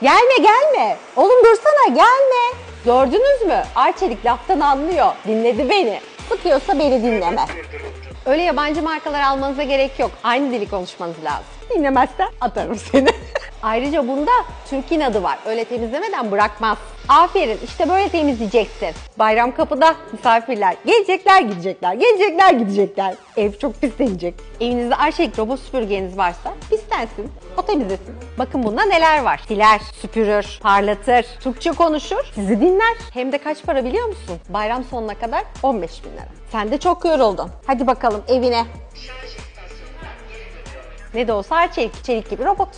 Gelme gelme. Oğlum dursana gelme. Gördünüz mü? Arçelik laftan anlıyor. Dinledi beni. Sıkıyorsa beni dinleme. Öyle yabancı markalar almanıza gerek yok. Aynı dili konuşmanız lazım. Dinlemezsen atarım seni. Ayrıca bunda Türk inadı var. Öyle temizlemeden bırakmaz. Aferin, işte böyle temizleyeceksin. Bayram kapıda, misafirler gelecekler gidecekler, gelecekler gidecekler. Ev çok pislenecek. Evinizde Arçelik robot süpürgeniz varsa pislensin, o temizlesin. Bakın bunda neler var? Siler, süpürür, parlatır, Türkçe konuşur, sizi dinler. Hem de kaç para biliyor musun? Bayram sonuna kadar 15.000 lira. Sen de çok yoruldun. Hadi bakalım evine. Ne de olsa Arçelik, çelik gibi robot.